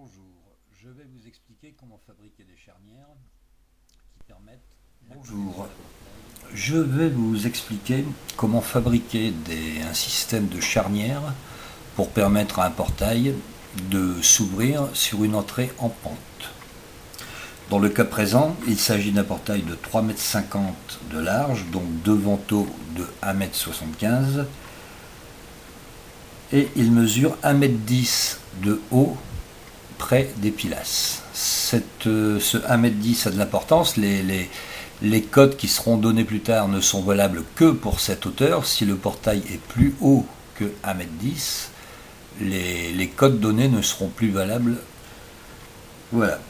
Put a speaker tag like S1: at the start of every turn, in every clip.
S1: Bonjour, je vais vous expliquer comment fabriquer des charnières qui permettent... Bonjour, je vais vous expliquer comment fabriquer un système de charnière pour permettre à un portail de s'ouvrir sur une entrée en pente. Dans le cas présent, il s'agit d'un portail de 3,50 m de large, donc deux vantaux de 1,75 m, et il mesure 1,10 m de haut près des pilasses. Ce 1,10 m a de l'importance. Les codes qui seront donnés plus tard ne sont valables que pour cette hauteur. Si le portail est plus haut que 1,10 m, les codes donnés ne seront plus valables. Voilà.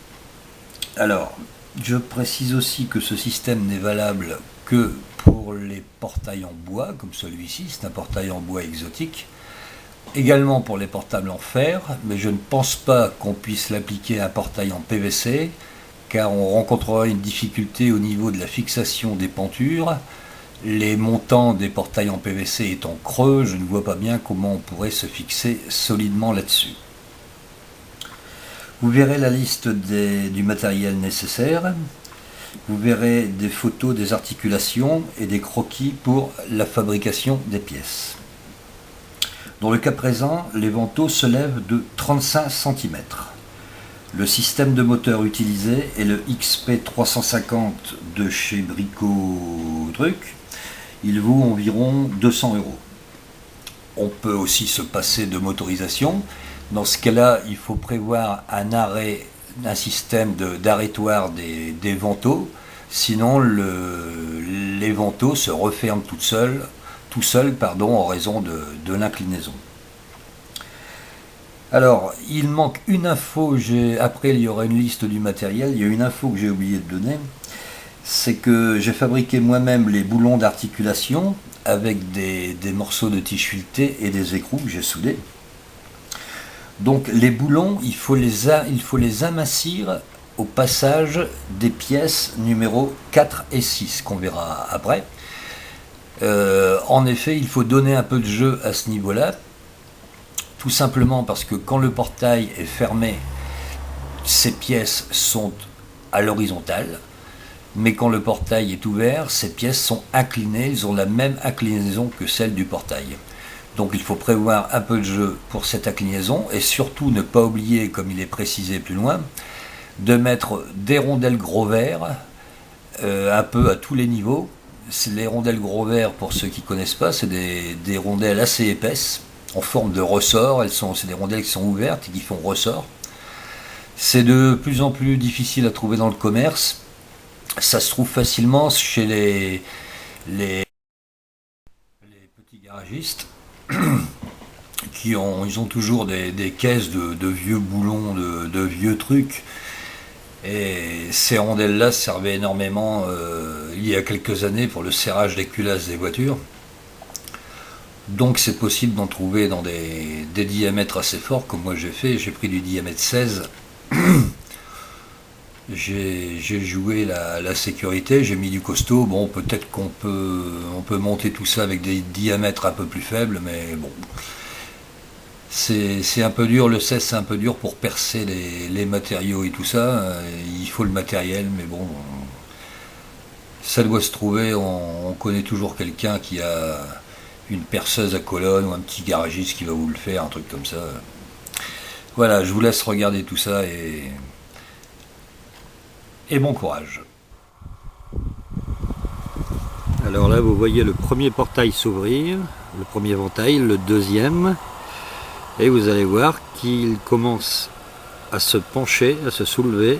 S1: Alors, je précise aussi que ce système n'est valable que pour les portails en bois, comme celui-ci. C'est un portail en bois exotique. Également pour les portables en fer, mais je ne pense pas qu'on puisse l'appliquer à un portail en PVC, car on rencontrera une difficulté au niveau de la fixation des pentures. Les montants des portails en PVC étant creux, je ne vois pas bien comment on pourrait se fixer solidement là-dessus. Vous verrez la liste du matériel nécessaire. Vous verrez des photos des articulations et des croquis pour la fabrication des pièces. Dans le cas présent, les vantaux se lèvent de 35 cm. Le système de moteur utilisé est le XP350 de chez Brico Truc. Il vaut environ 200 €. On peut aussi se passer de motorisation. Dans ce cas-là, il faut prévoir un système d'arrêtoir des vantaux. Sinon, les vantaux se referment tout seuls en raison de l'inclinaison. Alors, il manque une info, après il y aura une liste du matériel, il y a une info que j'ai oublié de donner, c'est que j'ai fabriqué moi-même les boulons d'articulation avec des morceaux de tige filetée et des écrous que j'ai soudés. Donc les boulons, il faut les amincir au passage des pièces numéro 4 et 6 qu'on verra après. En effet, il faut donner un peu de jeu à ce niveau-là, tout simplement parce que quand le portail est fermé, ces pièces sont à l'horizontale, mais quand le portail est ouvert, ces pièces sont inclinées, ils ont la même inclinaison que celle du portail. Donc il faut prévoir un peu de jeu pour cette inclinaison, et surtout ne pas oublier, comme il est précisé plus loin, de mettre des rondelles gros verre, un peu à tous les niveaux. Les rondelles gros verre, pour ceux qui ne connaissent pas, c'est des rondelles assez épaisses, en forme de ressort. C'est des rondelles qui sont ouvertes et qui font ressort. C'est de plus en plus difficile à trouver dans le commerce. Ça se trouve facilement chez les petits garagistes ils ont toujours des caisses de vieux boulons, de vieux trucs. Et ces rondelles-là servaient énormément il y a quelques années pour le serrage des culasses des voitures. Donc c'est possible d'en trouver dans des diamètres assez forts, comme moi j'ai fait. J'ai pris du diamètre 16. J'ai joué la sécurité, j'ai mis du costaud. Bon, peut-être on peut monter tout ça avec des diamètres un peu plus faibles, mais bon. C'est un peu dur, le 16 c'est un peu dur pour percer les matériaux et tout ça. Il faut le matériel, mais bon, ça doit se trouver. On connaît toujours quelqu'un qui a une perceuse à colonne ou un petit garagiste qui va vous le faire, un truc comme ça. Voilà, je vous laisse regarder tout ça et bon courage. Alors là, vous voyez le premier portail s'ouvrir, le premier ventail, le deuxième. Et vous allez voir qu'il commence à se pencher, à se soulever.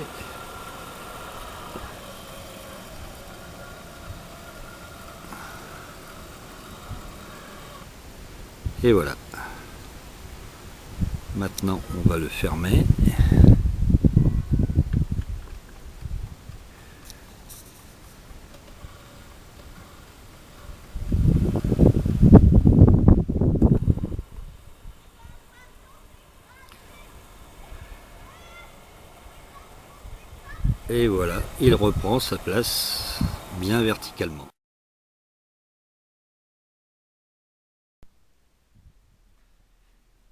S1: Et voilà. Maintenant, on va le fermer. Et voilà, il reprend sa place bien verticalement.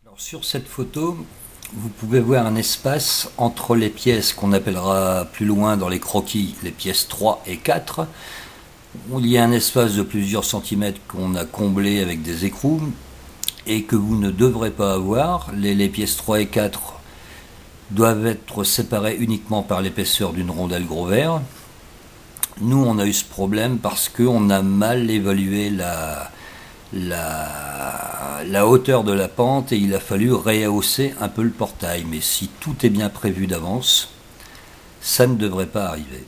S1: Alors sur cette photo, vous pouvez voir un espace entre les pièces qu'on appellera plus loin dans les croquis les pièces 3 et 4. Il y a un espace de plusieurs centimètres qu'on a comblé avec des écrous et que vous ne devrez pas avoir. Les pièces 3 et 4 doivent être séparées uniquement par l'épaisseur d'une rondelle gros vert. Nous, on a eu ce problème parce qu'on a mal évalué la hauteur de la pente et il a fallu rehausser un peu le portail. Mais si tout est bien prévu d'avance, ça ne devrait pas arriver.